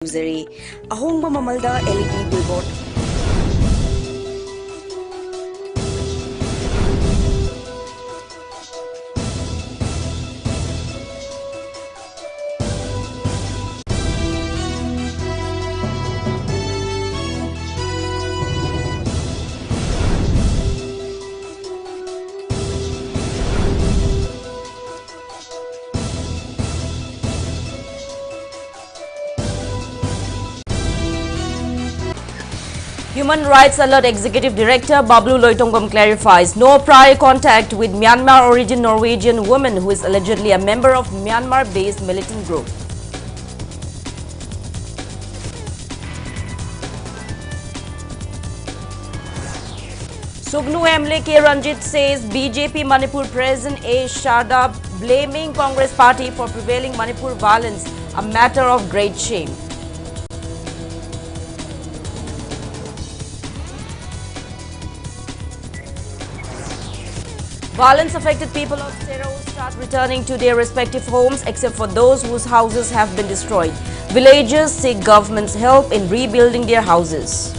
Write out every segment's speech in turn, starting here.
JOYSHREE ahongba mamalda LED billboard Human Rights Alert Executive Director Bablu Loitongam clarifies no prior contact with Myanmar origin Norwegian woman who is allegedly a member of Myanmar-based militant group. Sugnu MLA K. Ranjit says BJP Manipur President A. Sharda blaming Congress Party for prevailing Manipur violence a matter of great shame. Violence-affected people of Serao start returning to their respective homes except for those whose houses have been destroyed. Villagers seek government's help in rebuilding their houses.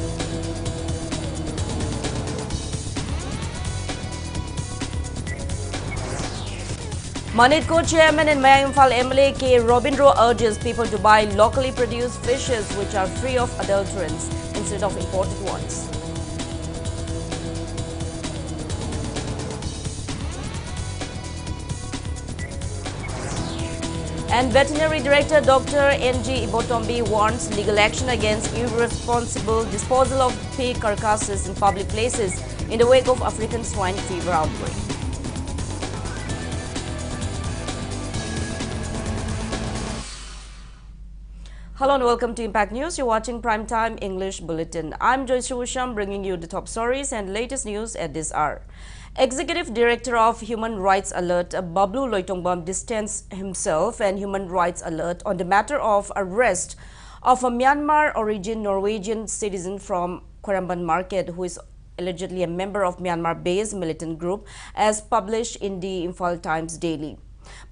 Manipur Chairman and Maya Imphal MLA K. Robindro urges people to buy locally produced fishes which are free of adulterants instead of imported ones. And Veterinary Director Dr. N.G. Ibotombi warns legal action against irresponsible disposal of pig carcasses in public places in the wake of African swine fever outbreak. Hello and welcome to Impact News. You're watching Primetime English Bulletin. I'm JOYSHREE USHAM bringing you the top stories and latest news at this hour. Executive Director of Human Rights Alert Bablu Loitongam distanced himself and Human Rights Alert on the matter of arrest of a Myanmar origin Norwegian citizen from Kwaramban Market who is allegedly a member of Myanmar-based militant group as published in the Imphal Times Daily.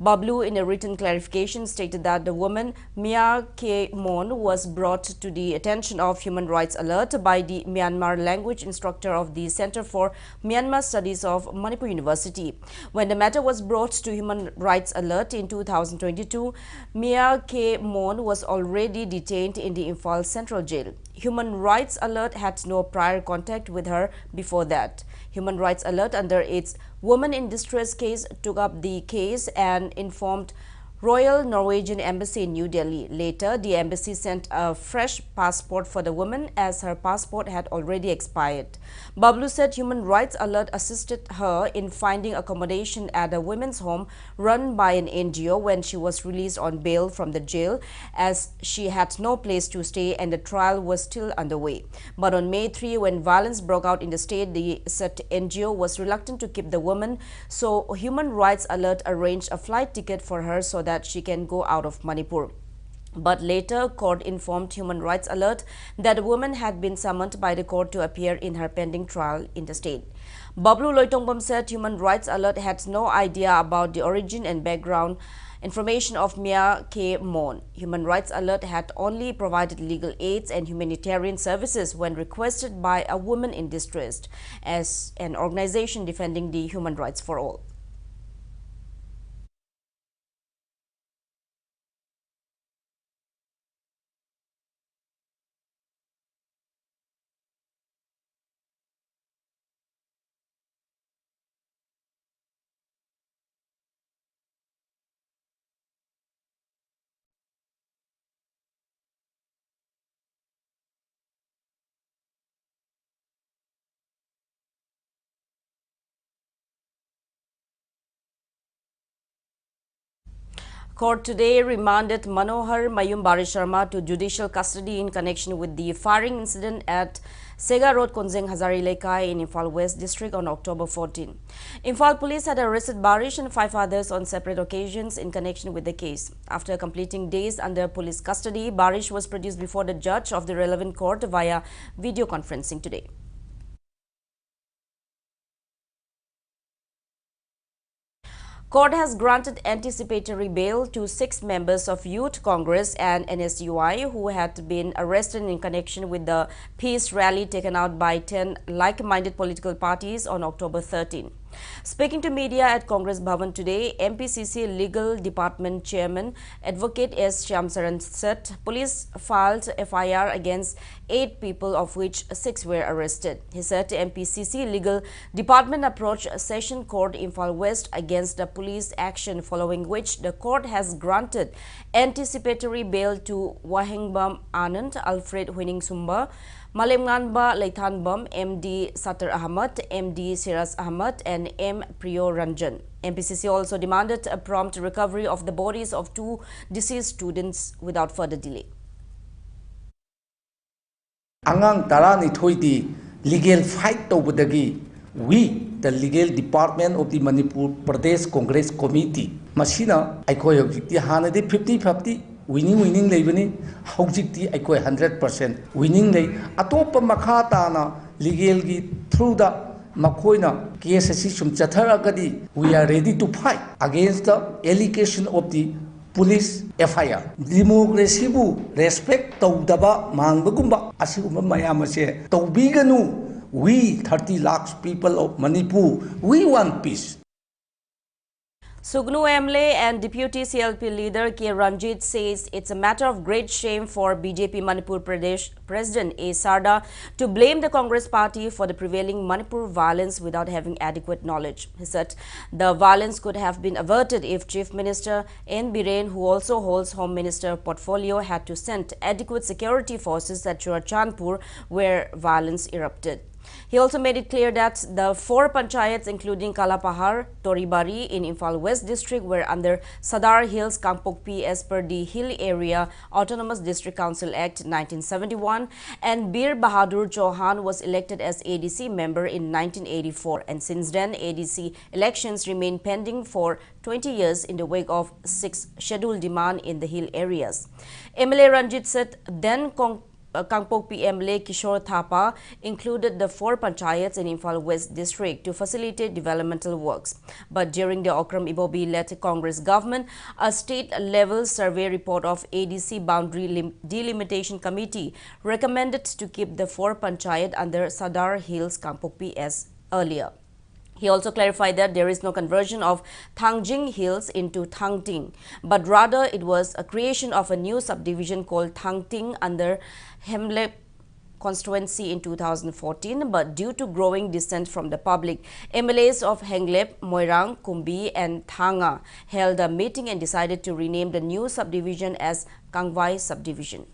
Bablu, in a written clarification, stated that the woman Mia K. Mon was brought to the attention of Human Rights Alert by the Myanmar language instructor of the Center for Myanmar Studies of Manipur University. When the matter was brought to Human Rights Alert in 2022, Mia K. Mon was already detained in the Imphal Central Jail. Human Rights Alert had no prior contact with her before that. Human Rights Alert, under its Woman in Distress case, took up the case and informed Royal Norwegian Embassy in New Delhi. Later, the embassy sent a fresh passport for the woman as her passport had already expired. Bablu said Human Rights Alert assisted her in finding accommodation at a women's home run by an NGO when she was released on bail from the jail, as she had no place to stay and the trial was still underway. But on May 3, when violence broke out in the state, the said NGO was reluctant to keep the woman, so Human Rights Alert arranged a flight ticket for her so that she can go out of Manipur. But later, court informed Human Rights Alert that the woman had been summoned by the court to appear in her pending trial in the state. Bablu Loitongam said Human Rights Alert had no idea about the origin and background information of Mia K. Mon. Human Rights Alert had only provided legal aids and humanitarian services when requested by a woman in distress, as an organization defending the human rights for all. Court today remanded Manohar Mayumbari Sharma to judicial custody in connection with the firing incident at Sega Road, Konzeng Hazari Lekai in Imphal West District on October 14. Imphal police had arrested Barish and 5 others on separate occasions in connection with the case. After completing days under police custody, Barish was produced before the judge of the relevant court via video conferencing today. Court has granted anticipatory bail to 6 members of Youth Congress and NSUI who had been arrested in connection with the peace rally taken out by 10 like-minded political parties on October 13. Speaking to media at Congress Bhavan today, MPCC Legal Department Chairman Advocate S. Shyamsaran said police filed FIR against 8 people, of which 6 were arrested. He said MPCC Legal Department approached Session Court Imphal West against the police action, following which the court has granted anticipatory bail to Wahengbam Anand, Alfred Huining Sumba, Malemnganba Leithanbam, MD Satar Ahmad, MD Siraz Ahmad, and M. Priyo Ranjan. MPCC also demanded a prompt recovery of the bodies of 2 deceased students without further delay. Angang tarani thoidi legal fight tobudagi, we, the legal department of the Manipur Pradesh Congress Committee, Masina, I call objective Hanadi 50-50. Winning labani, Hojikti, I call 100% winning lay. Atopa Makatana, legal through the Makoina, KSSum Chataragadi, we are ready to fight against the allegation of the police FIR. Democracy respect Taudaba Mangbagumba, Asuma Mayamase, Taubiganu, we 30 lakhs people of Manipur, we want peace. Sugnu MLA and Deputy CLP leader K. Ranjit says it's a matter of great shame for BJP Manipur Pradesh President A. Sarda to blame the Congress party for the prevailing Manipur violence without having adequate knowledge. He said the violence could have been averted if Chief Minister N. Biren, who also holds Home Minister portfolio, had to send adequate security forces at Churachandpur where violence erupted. He also made it clear that the 4 panchayats, including Kalapahar, Toribari in Imphal West District, were under Sadar Hills Kangpokpi as per the Hill Area Autonomous District Council Act 1971, and Bir Bahadur Chauhan was elected as ADC member in 1984, and since then ADC elections remain pending for 20 years in the wake of 6 scheduled demand in the hill areas. MLA Ranjit said then Kangpokpi MLA Kishore Thapa included the 4 panchayats in Imphal West District to facilitate developmental works. But during the Okram Ibobi-led Congress government, a state-level survey report of ADC Boundary Delimitation Committee recommended to keep the 4 panchayat under Sadar Hills Kangpokpi as earlier. He also clarified that there is no conversion of Thangjing Hills into Thangting, but rather it was a creation of a new subdivision called Thangting under Hemlep constituency in 2014, but due to growing dissent from the public, MLAs of Henglep, Moirang, Kumbi and Thanga held a meeting and decided to rename the new subdivision as Kangwai Subdivision.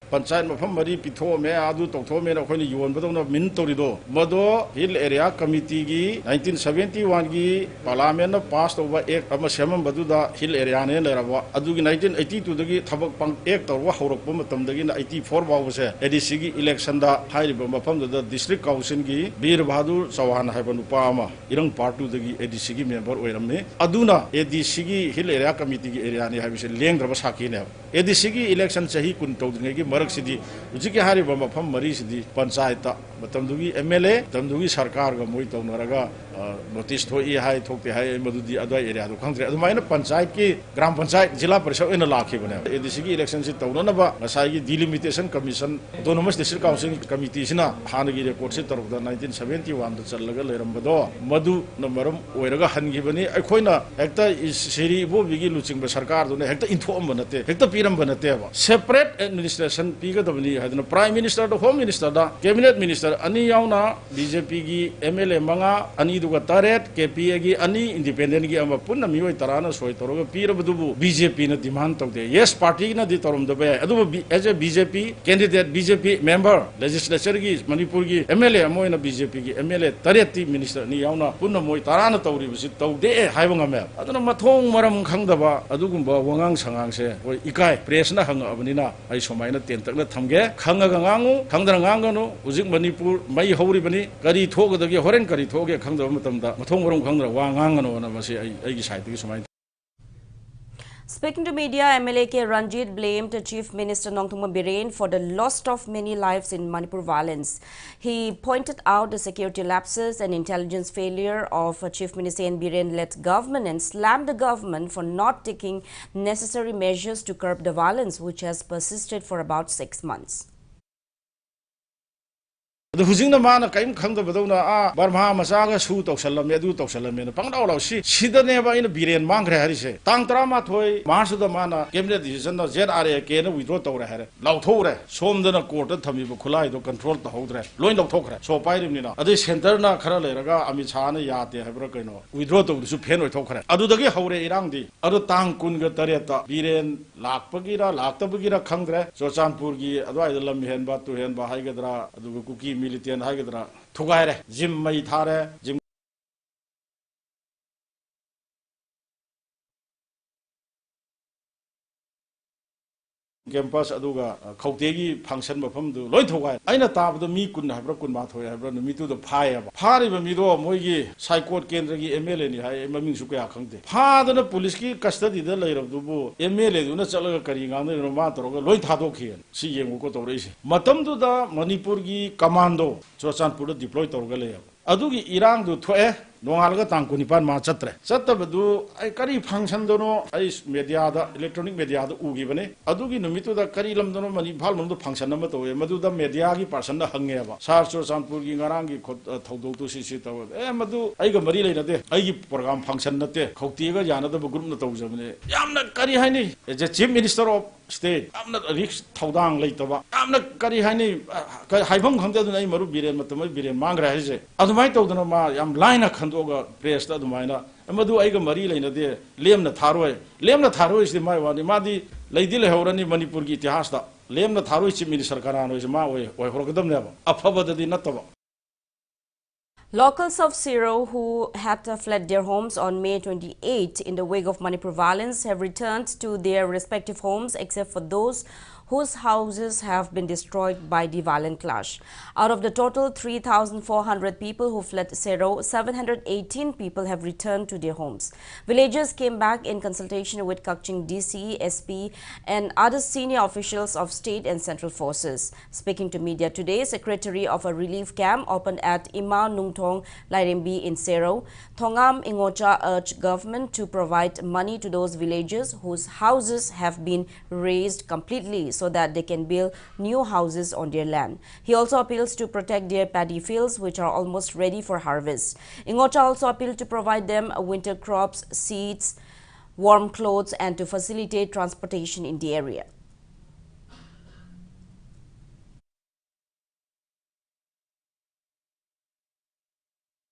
Panchayat mafam mari pitho me adu tokho me na khoi ni yon badong na min torido mado hill area committee gi 1971 gi parliament na pass over act ama semam badu da hill area ne leraba adu gi 1982 dagi thabak pang act torwa horok pa matam dagi na 84 baw se ADC gi election da hairiba mafam da district council gi Bir Bahadur Chauhan haiba nupa ama irang part 2 dagi ADC gi member oiramne aduna ADC gi hill area committee gi area ne haibise leng draba saki ne ADC gi election chahi kun tawdnge gi Sidi, Ujiki Hari Bama Pam Mari Sidi, Panchayata, Matamdugi MLA, Tamdugi Sarkar, Muito Naraga, notice to E High, Toki High, Madudi, Ada area, the country, the minor Panchayat, Grand Panchayat, Jilla Persha in a Laki. ADC elections in Taunaba, Masai Delimitation Commission, Autonomous District Council Committee, Hanagi reports it of the 1971, the Salaga Lerambado, Madu, Namarum, Weraga Hangibani, Aquina, Hector is Siri, Bigi Luching Basarkar, Hector Inform Banate, Hector Piram Banateva, separate administration. Had the Prime Minister, the Home Minister, the Cabinet Minister, Ani Yauna, BJP, MLA Manga, Ani Dugataret, KPA, Ani Independent Amapuna, Mio Tarana, Soitoro, Pira Budu, BJP in a demand of the yes party in a ditorum the way. As a BJP candidate, BJP member, legislature, Manipur, MLA, Moina BJP, MLA, Tareti Minister, Niauna, Puna Moi Tarana Tori, visit Taude, Havanga. I don't know Matong Maram Kangdaba, Adugumba, Wangang Sangangse, or Ikai, Presna Hanga Abanina, I saw minor na thamge khanga gangangu khangdra ngangano ujik Manipur mai hori bani kari thog dagi horen kari thoge khangda matamda mathong rom khangra wa ngangano na masi ai gi site gi samai. Speaking to media, MLA K. Ranjit blamed Chief Minister Nongthongma Biren for the loss of many lives in Manipur violence. He pointed out the security lapses and intelligence failure of Chief Minister N. Biren-led government and slammed the government for not taking necessary measures to curb the violence, which has persisted for about 6 months. The Huzing man came come to Badona, Barma Masaga, shoot of Salamedu, of Salamen, Pangala, she the never in a Biren Mangre, Tantrama toy, Mars of the Mana, came the decision of Zed Area again, we wrote over her. Lautore, some then a quarter, Tamibu Kulai to control the whole dress, Loin of Tokra, so Pyrimina. At this Centerna, Karalaga, Amichana, Yate, Habrokano, we wrote over the Supeno Tokra. Adudagi Hore Irandi, Adu Tang Kunga Tareta, Biren, Lak Pagira, Lakta Pagira Kangre, so Sanpurgi, Adwai the Lamhen, but to Hen Bahagadra, the cookie. Militian Hagadra, Tugare, Jim Maitare, Jim campus Aduga, Kautegi, function of do Loitawai. I know top the me couldn't have broken Mato, I brought me to the Pia. Party Mido, Mogi, Psycho Kendrigi, Emily, Mamisuka County. Pardon the police custody the layer of Dubu, Emily, do not sell a carrying on the Romato, Loitadokian, seeing Ukotorisi. Matam to the Manipurgi commando, so San put deployed to Galea. Adugi Irang do Twe. Nongalga Tankunipan Machatre. Satabadu, I carry function dono, I media, electronic media, Ugibane, Adugi Numitu, the Karilam dono, Manipalum, the function number to Madu, the mediagi person, the Hangeva, Sarso Sanpurgi, Arangi, Todo to Sisita, Madu, I got Marilla de, I give program function not there, Kotiga, Yana, the Grum, the Tozamane. I'm not Karihani, it's a chief minister of state. I'm not a rich Todang later. I'm not Karihani, Haibam Hunter, the name of Biren, Matamobiran, Mangra, Adumai Todanoma, I'm line Pressed the Mina, and Madu Ega Marilla in a day, Lem the Tarway. Lem the Tarway is the my one, the Madi, Lady Horani Manipurgi Hasta, Lem the Tarway Chief Minister Carano is my way, or Horogadam never, a papa the Natava. Locals of Siro who had fled their homes on May 28 in the wake of Manipur violence have returned to their respective homes except for those whose houses have been destroyed by the violent clash. Out of the total 3,400 people who fled Sero, 718 people have returned to their homes. Villagers came back in consultation with Kakching DC, SP and other senior officials of state and central forces. Speaking to media today, Secretary of a relief camp opened at Ima Nungthong Lairembi in Sero, Thongam Ingocha urged government to provide money to those villagers whose houses have been razed completely so that they can build new houses on their land. He also appeals to protect their paddy fields, which are almost ready for harvest. Ingocha also appealed to provide them winter crops, seeds, warm clothes, and to facilitate transportation in the area.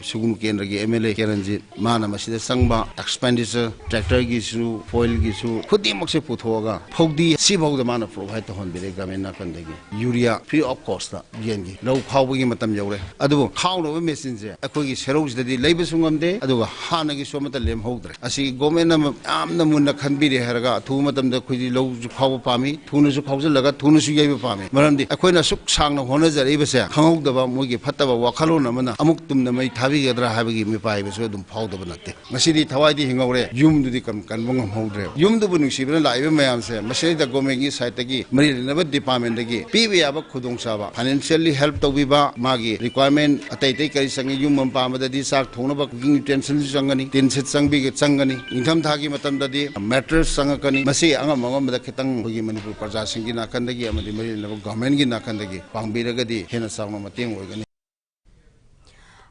Sugum Kendra MLA Keranjit, Mana Masida Sangba, expenditure, tractor gisu, foil gisu, Kudimaxe Putoga, Pogdi, Sibo the mana provide to Honbere Gamena Kandegi, Urea, free of cost, Yengi, low Kawi Matam Yore, Adu, Hound of a messenger, a quick heroes the labor sungam day, Adu Hanagi Somata Lem Hodre. I see Gomenam Am the Munda can be the Heraga, Tumatam the Quidi low Kawa Pami, Tunas of Laga, Tunas Yabu Pami, Marandi, Aquena Suk Sang of Honors at Ebasa, Hong the Mugi Patava Wakalona, Amuktum the May Tavi. Having me by was with powder banate. Masidi Tawadi Hingore, Yum to the Kanbong Hodre. Yum the Bunushivan Live Mayam say, Masida Gomegi Saitagi, Marine never department again. PB Aba Kudung Sava, financially help to Viva Magi, requirement at a take a sang human palm that is our Tonaba cooking utensils sangani, Tinsit Sangbig Sangani, Income Taki Matandadi, mattress Sangakani, Masi Angamam the Ketang Women who Pazasing in Akandagi, and the Marine government in Akandagi, Pambiragadi, Henasama Matin.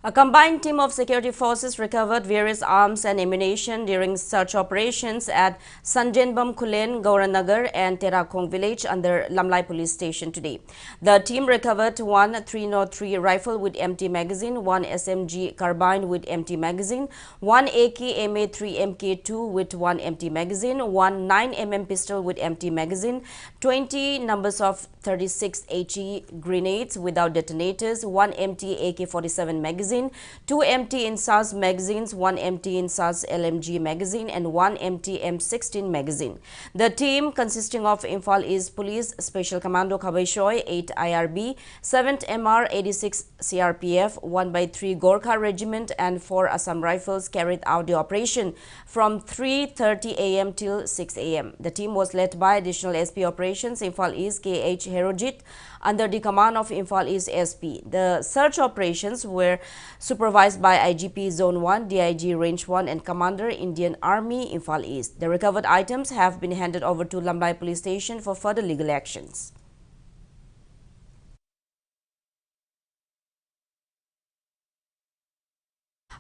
A combined team of security forces recovered various arms and ammunition during search operations at Sanjenbam Kulen, Gauranagar and Terakong village under Lamlai police station today. The team recovered one 303 rifle with empty magazine, one SMG carbine with empty magazine, one AK-MA3 MK2 with one empty magazine, one 9mm pistol with empty magazine, 20 numbers of 36 HE grenades without detonators, one empty AK-47 magazine, magazine, 2 empty Insas magazines, 1 empty Insas LMG magazine and 1 empty M16 magazine. The team consisting of Imphal East Police Special Commando Khabaishoy, 8 IRB, 7th MR, 86 CRPF, 1/3 Gorkha Regiment and 4 Assam Rifles carried out the operation from 3:30 a.m. till 6 a.m. The team was led by Additional SP Operations Imphal East KH Herojit under the command of Imphal East SP. The search operations were supervised by IGP Zone 1, DIG Range 1 and Commander Indian Army Imphal East. The recovered items have been handed over to Lambai Police Station for further legal actions.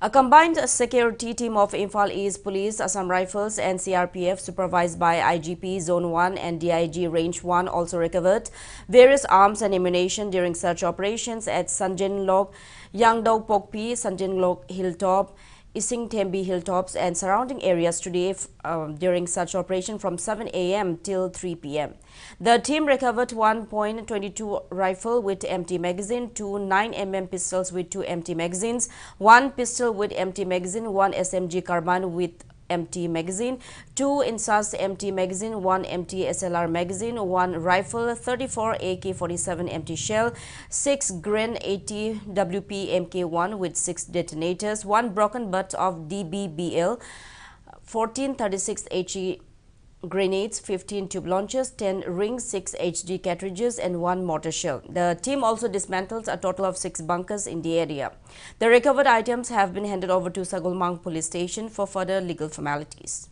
A combined security team of Imphal East Police, Assam Rifles and CRPF supervised by IGP Zone 1 and DIG Range 1 also recovered various arms and ammunition during search operations at Sanjenlok, Yangdao Pokpi, Sanjenlok Hilltop, Ising Thembi Hilltops and surrounding areas today during such operation from 7 a.m. till 3 p.m. The team recovered 1.22 rifle with empty magazine, 2 9mm pistols with 2 empty magazines, 1 pistol with empty magazine, 1 SMG carbine with empty magazine, 2 Insas empty magazine, 1 empty SLR magazine, 1 rifle, 34 AK-47 empty shell, 6 Gren 80 WP MK1 with 6 detonators, 1 broken butt of DBBL, 1436 HE grenades, 15 tube launchers, 10 ring 6 HD cartridges and 1 mortar shell. The team also dismantles a total of 6 bunkers in the area. The recovered items have been handed over to Sagulmang Police Station for further legal formalities.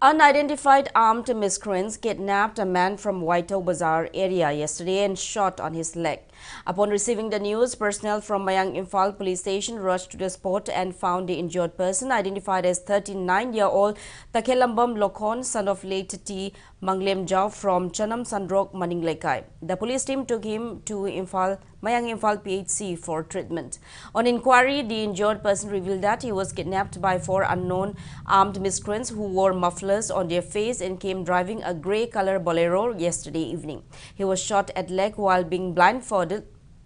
Unidentified armed miscreants kidnapped a man from Waito Bazaar area yesterday and shot on his leg. Upon receiving the news, personnel from Mayang Imphal Police Station rushed to the spot and found the injured person identified as 39-year-old Takelambam Lokhon, son of late T. Manglem Jao from Chanam Sandrok, Maninglekai. The police team took him to Mayang Imphal PHC for treatment. On inquiry, the injured person revealed that he was kidnapped by 4 unknown armed miscreants who wore mufflers on their face and came driving a grey-color Bolero yesterday evening. He was shot at leg while being blindfolded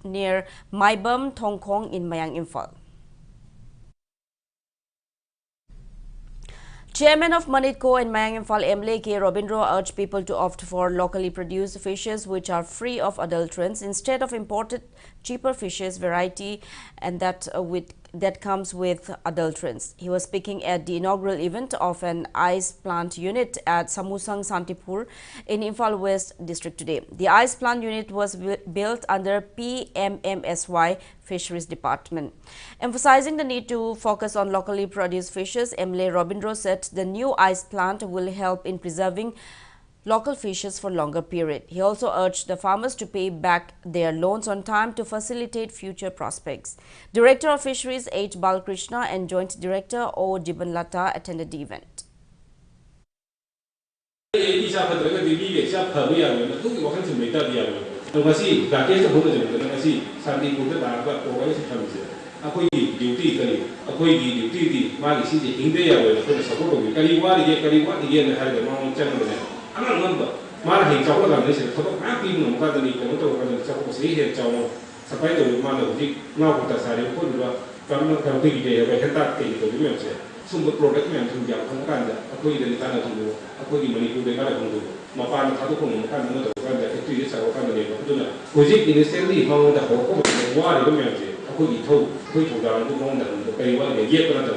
near Maibam Thongkong in Mayang Imphal. Chairman of Manitco and Mayang Imphal MLA K. Robindro urged people to opt for locally produced fishes which are free of adulterants instead of imported cheaper fishes variety and that comes with adulterants. He was speaking at the inaugural event of an ice plant unit at Samusang Santipur in Imphal West District today. The ice plant unit was built under PMMSY Fisheries Department. Emphasizing the need to focus on locally produced fishes, MLA Robindro said the new ice plant will help in preserving local fishes for longer period. He also urged the farmers to pay back their loans on time to facilitate future prospects. Director of Fisheries H. Balkrishna and Joint Director O. Jibanlata attended the event. Mana hin chaw la ne se thodo ma pi no ka dani ko to ka chaw se he chaw sapai to ma no ji na ko ta sare ko du ba kam no ka pi de ba ta ke to ju se sum ko product me thum ja ko ka da ko i de ta na thum ko i mani ko de ka da ko ma pa na tha to ko mo ka no to ka da ke ti sa ko ka ne ko na ko ji ni se li ma da ko ko wa ri ko me se ko i tho ko i tho da ko mo da ko pe wa ne ye ko na da.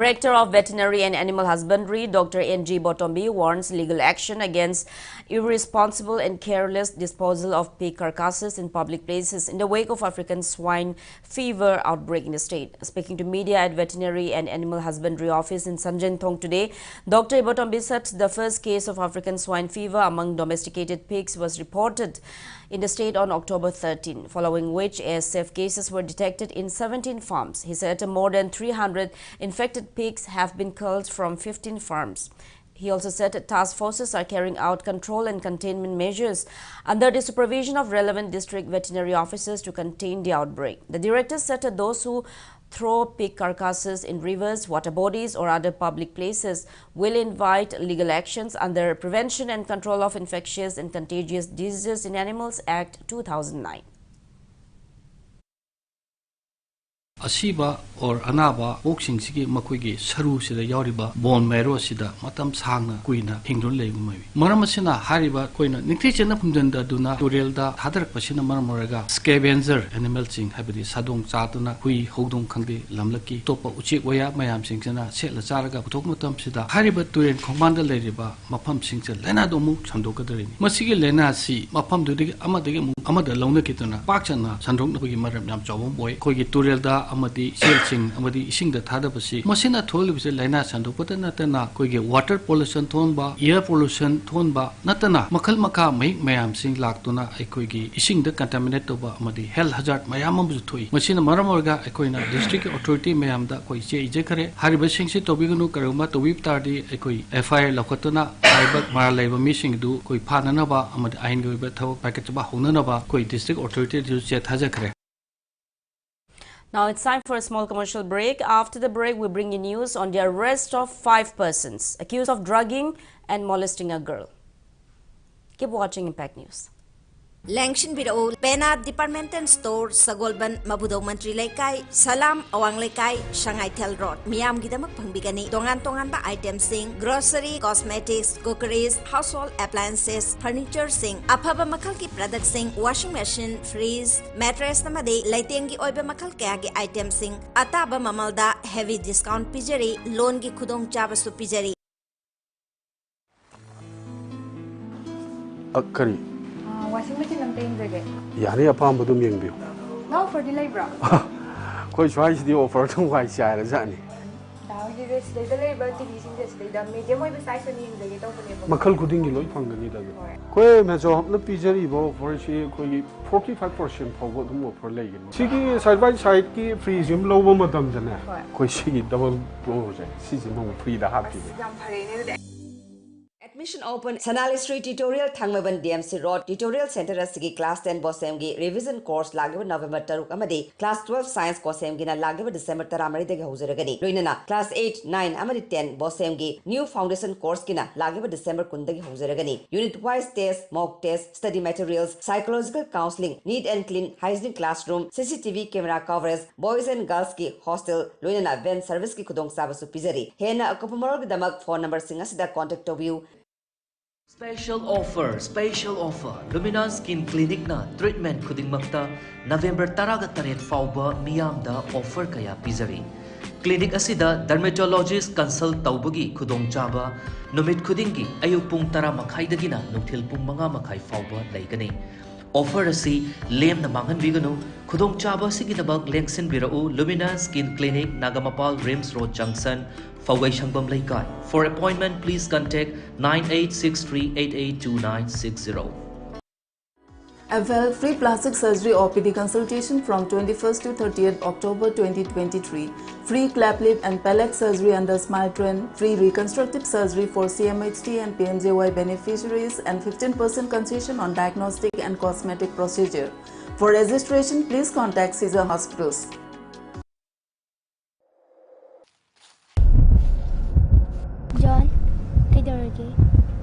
Director of Veterinary and Animal Husbandry, Dr. N.G. Botombi, warns legal action against irresponsible and careless disposal of pig carcasses in public places in the wake of African swine fever outbreak in the state. Speaking to media at Veterinary and Animal Husbandry Office in Sanjentong today, Dr. Botombi said the first case of African swine fever among domesticated pigs was reported in the state on October 13, following which ASF cases were detected in 17 farms. He said more than 300 infected pigs have been culled from 15 farms. He also said task forces are carrying out control and containment measures under the supervision of relevant district veterinary officers to contain the outbreak. The director said those who throw pig carcasses in rivers, water bodies or other public places will invite legal actions under Prevention and Control of Infectious and Contagious Diseases in Animals Act 2009. Asiba or Anaba, boxing Sigi Makuigi, Saru Sida Yoriba, Bon Mero Sida, Matam Sanga, Quina, Hingdon Levumi. Maramasina, Hariba, Quina, Nikichana Pundanda Duna, Turelda, Hadar Pasina Marmoraga, Scavenger, Animal Sing, Habiti, Sadong Satuna, Hui, Hodong Kandi, Lamlaki, Topa Uchiwaya, Mayam Singsana, Setla Zaraga, Tomatam Sida, Hariba Turin, Commander Ladiba, Mapam Singsa, Lena Domu, Sandokadarini. Masigi Lena Si, Mapam Dudig, Amadegam, Amada Lona Kitana, Pakchana, Sandong Maram Jam Boy, Kogi Turelda. Amadi Shelching, Amadi Ishing the Tadabasi, Mosina told with the Lena Sandopata Natana, Kogi water pollution tonba, air pollution tonba, Natana, Makal Maka, make Mayam sing Laktuna, Ekoigi, Ishing the contaminatoba, Amadi, Hell Hazard, Mayamam Tui, Machina Maramorga, Ecoina, District Authority Mayam da Koi Jekare, Haribashing Tobigunu Karuma, to whip tardy, Ekoi, FI Lakotana, Ibak Maraleva missing do, Koi Pananaba, Amad Aingo Beto, Paketaba, Honanaba, Koi District Authority to Jet Hazakre. Now it's time for a small commercial break. After the break, we bring you news on the arrest of 5 persons accused of drugging and molesting a girl. Keep watching Impact News. Langshin Biro, Pena Departmental Store, Sagolban, Mabudo Mantri Laikai, Salam, Awang Laikai, Shanghai Tel Road, Miam Gidamak Pangbigani, Tongan Ba Item Sing, Grocery, Cosmetics, Cookeries, Household Appliances, Furniture Sing, Apaba Makalki Product Sing, Washing Machine, Freeze, Mattress Namade, Laitengi Oiba Makalkagi Item Sing, Ataba Mamalda, Heavy Discount Pijari, Longi Kudong Javasu Pijari. Akari. Washing machine namtain jage. Yani apam budum yengbiu. Now for the labor. Koi choice the offer to why share zani. Now the rest the labor TV sing this the medium way size ni jage to for Makal kuding loi phangani da. Koi me jo na pijari bo for shi koi 45% forward dum offer legin. Sigi side by side ki free gym low madam jana. Koi sigi double blow je. Sigi mo free da happy. Admission open Sanali Street Tutorial Thangmaban DMC Road Tutorial Center Asigi Class 10 Bosemgi Revision Course Lagaba November Taruk Amadi Class 12 Science Cosemgi na Lagaba December Taramari de Huzuragani Luinana Class 8 9 Amadi 10 Bosemgi New Foundation Course Kina Lagaba December Kundagi Huzuragani Unit wise test mock test study materials psychological counseling neat and clean hygienic classroom CCTV camera coverage boys and girls ki hostel Luinana van service ki Kudong Sabasu Pizari Hena Akupamorg Damak phone number Singasida contact of you Special offer. Lumina Skin Clinic na treatment khudingmakta November 18 fauba miyamda offer kaya pizari. Clinic asida dermatologist consult taubagi khudong chaba numit khudingi ayuk pung 10 dagina nukthil pung 5 fauba laigani. Offer asi lem na mangan bigano khudong chaba sigidabak lengsin birau Lumina Skin Clinic Nagamapal Rims Road Junction Fawai Shangbam Laikai. For appointment, please contact 9863882960. Avail free plastic surgery OPD consultation from 21st to 30th October 2023. Free clap lip and palate surgery under Smile Trend. Free reconstructive surgery for CMHT and PMJY beneficiaries and 15% concession on diagnostic and cosmetic procedure. For registration, please contact Caesar Hospitals. John, kaidarage,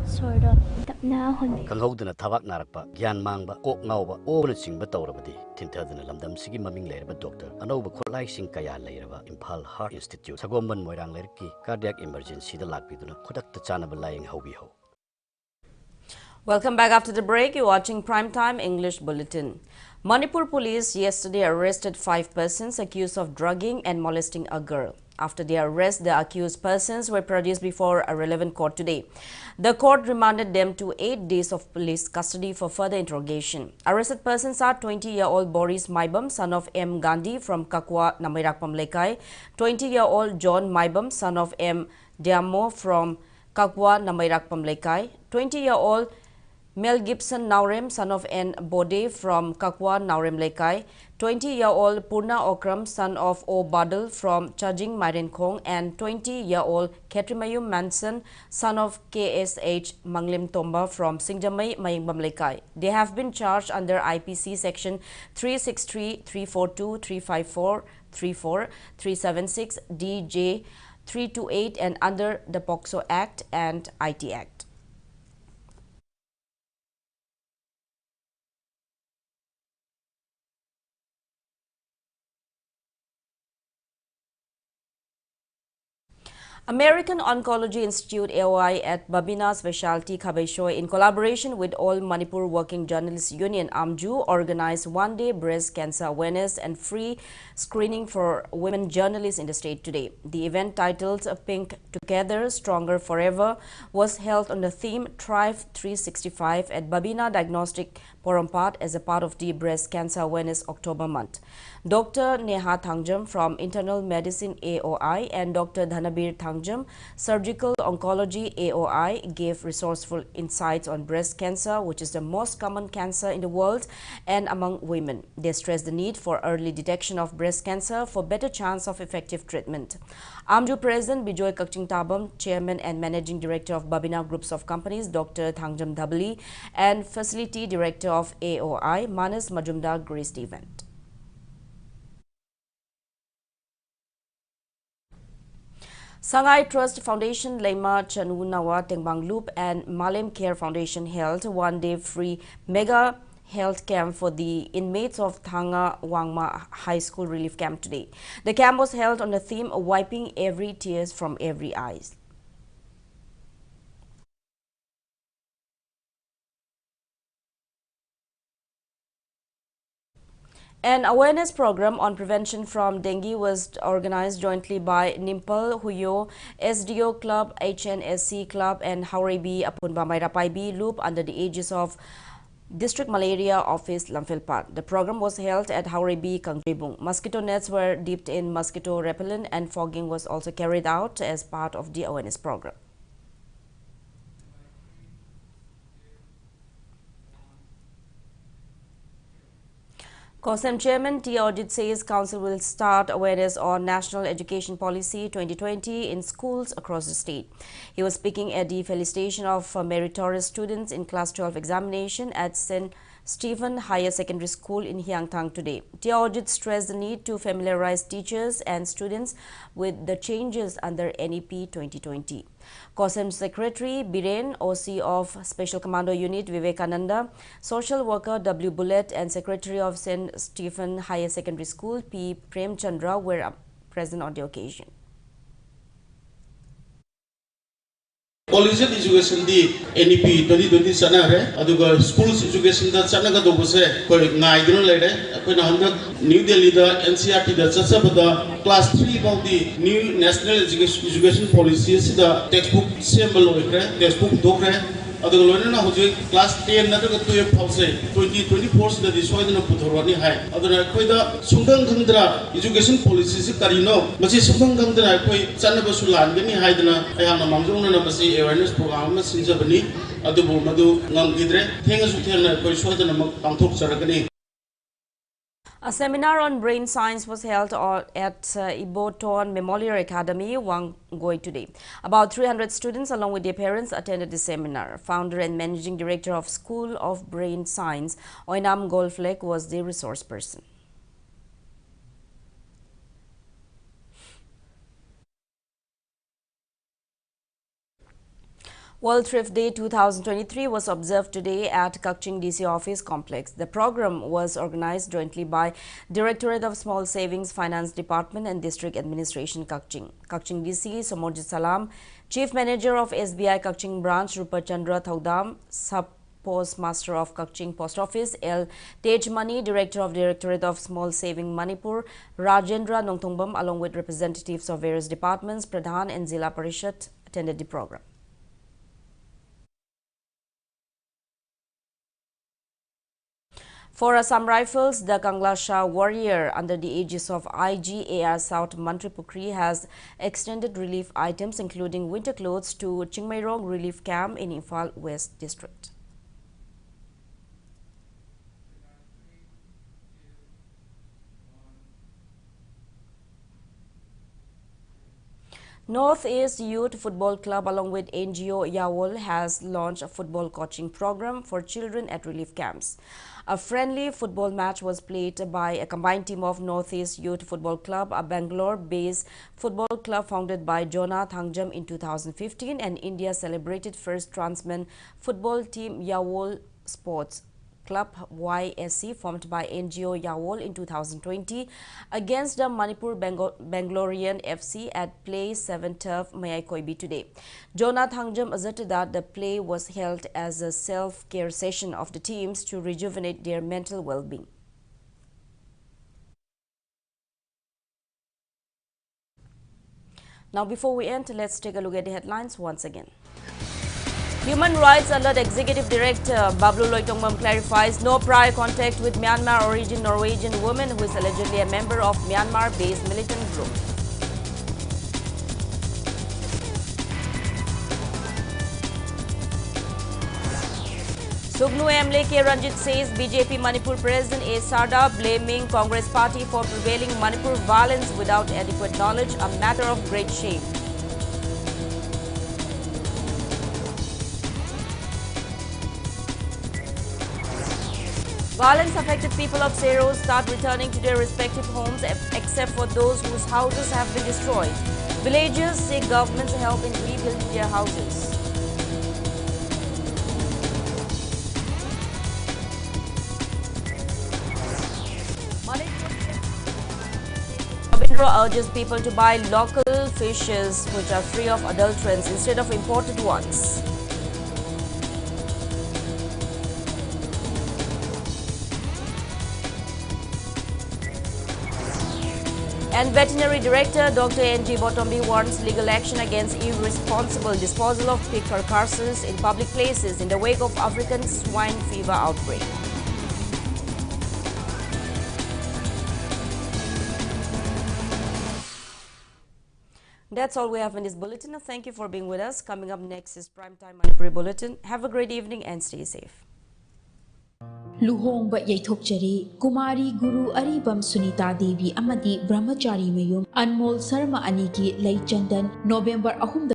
sort of, na hon. Kanghoduna Tabak Narapa, Gyan Mangba, Ok Nova, Owen Sing Batorabadi, Tintadana Lamdam Sigi Maming Leraba Doctor, Anova Kolai Sing Kaya Leraba, Impal Heart Institute, Sagomban Moirang Lerki, Cardiac Emergency, the Lakbiduna, Kodak the Chanaba lying Hobiho. Welcome back after the break. You're watching Primetime English Bulletin. Manipur police yesterday arrested 5 persons accused of drugging and molesting a girl. After the arrest, the accused persons were produced before a relevant court today. The court remanded them to 8 days of police custody for further interrogation. Arrested persons are 20-year-old Boris Maibam, son of M. Gandhi from Kakwa, Namairakpam Lekai, 20-year-old John Maibam, son of M. Diamo from Kakwa, Namairakpam Lekai, 20-year-old Mel Gibson Naurem, son of N. Bode from Kakwa Naurem Lekai, 20-year-old Purna Okram, son of O. Badal from Chajing Mairenkong, and 20-year-old Ketrimayum Manson, son of KSH Manglim Tomba from Singjamai Mayingbam Lekai. They have been charged under IPC section 363, 342, 354, 34, 376, DJ 328 and under the POCSO Act and IT Act. American Oncology Institute AOI at Babina Specialty Khabaisoi, in collaboration with All Manipur Working Journalists Union AMJU, organized one-day breast cancer awareness and free screening for women journalists in the state today. The event, titled Pink Together, Stronger Forever, was held on the theme Thrive 365 at Babina Diagnostic Porompat as a part of the Breast Cancer Awareness October month. Dr. Neha Thangjam from Internal Medicine AOI and Dr. Dhanabir Thangjam, Surgical Oncology AOI, gave resourceful insights on breast cancer, which is the most common cancer in the world and among women. They stressed the need for early detection of breast cancer for better chance of effective treatment. AMJU President Bijoy Kakching Tabam, Chairman and Managing Director of Babina Groups of Companies, Dr. Thangjam Dhabali, and Facility Director of AOI, Manas Majumdar, graced the event. Sangai Trust Foundation, Lema Chanu Nawa Tengbang Loop and Malem Care Foundation held one-day free mega health camp for the inmates of Thanga Wangma High School Relief Camp today. The camp was held on the theme Wiping Every Tears from Every Eyes. An awareness program on prevention from dengue was organized jointly by Nimpal, Huyo, SDO Club, HNSC Club and Haurebi Apunba Mairapaibi Loop under the aegis of District Malaria Office, Lamphilpat. The program was held at Haurebi, Kangjibung. Mosquito nets were dipped in mosquito repellent and fogging was also carried out as part of the awareness program. COSEM Chairman T. Audit says Council will start awareness on National Education Policy 2020 in schools across the state. He was speaking at the felicitation of meritorious students in Class 12 examination at St. Stephen Higher Secondary School in Hyangthang today. T. Audit stressed the need to familiarize teachers and students with the changes under NEP 2020. COSEM Secretary Biren, OC of Special Commando Unit Vivekananda, Social Worker W. Bullet and Secretary of St. Stephen Higher Secondary School P. Prem Chandra were present on the occasion. Collegiate education di NEP 2020 sana re aduga schools education da sana ga dobo se koi ngai dun lede koi na handa New Delhi da NCERT da chasa bada class 3 of the new national education policy sida textbook symbol hoikre textbook dokre aduga loina na hoje class 10 na da 12 phause 2024 sida di soidna puthorani hai aduna koi da sungdang gandra education policy se karino masi sungdang gandra koi chana ba sulan gani haidna ayana mangjong na masi awareness program ma sinjabani adubu madu ngamgidre thengasu thengna koi soidna mak pangthok charagani. A seminar on brain science was held at Iboton Memorial Academy, Wangoi today. About 300 students along with their parents attended the seminar. Founder and Managing Director of School of Brain Science, Oinam Golflek, was the resource person. World Thrift Day 2023 was observed today at Kakching DC Office Complex. The program was organized jointly by Directorate of Small Savings Finance Department and District Administration Kakching. Kakching DC Somorjit Salam, Chief Manager of SBI Kakching Branch Rupa Chandra Thaudam, Postmaster of Kakching Post Office, L. Tejmani, Director of Directorate of Small Saving Manipur, Rajendra Nongthongbam, along with representatives of various departments, Pradhan and Zilla Parishad attended the program. For Assam Rifles, the Kanglasha Warrior, under the aegis of IGAR South Mantripukri, has extended relief items including winter clothes to Chingmairong Relief Camp in Imphal West District. Northeast Youth Football Club along with NGO Yawol has launched a football coaching program for children at relief camps. A friendly football match was played by a combined team of Northeast Youth Football Club, a Bangalore-based football club founded by Jonah Thangjam in 2015, and India's celebrated first transman football team Yawol Sports Club YSC, formed by NGO Yawol in 2020 against the Manipur Bangalorean FC at Play 7 Turf Mayaikoibi today. Jonah Thangjam asserted that the play was held as a self-care session of the teams to rejuvenate their mental well-being. Now, before we end, let's take a look at the headlines once again. Human Rights Alert Executive Director Bablu Loitongmam clarifies no prior contact with Myanmar origin Norwegian woman who is allegedly a member of Myanmar-based militant group. Sugnu MLK Ranjit says BJP Manipur President A. Sarda blaming Congress Party for prevailing Manipur violence without adequate knowledge, a matter of great shame. Violence-affected people of Sero start returning to their respective homes except for those whose houses have been destroyed. Villagers seek government's help in rebuilding their houses. Rabindra urges people to buy local fishes which are free of adulterants instead of imported ones. And Veterinary Director Dr. N.G. Botombi warns legal action against irresponsible disposal of pig carcasses in public places in the wake of African swine fever outbreak. That's all we have in this bulletin. Thank you for being with us. Coming up next is Primetime Manipuri Bulletin. Have a great evening and stay safe. Luhongba Yaithokchari, Kumari Guru Aribam Sunita Devi Amadi Brahmachari Mayum, Anmol Sarma Aniki Lay Chandan, November 3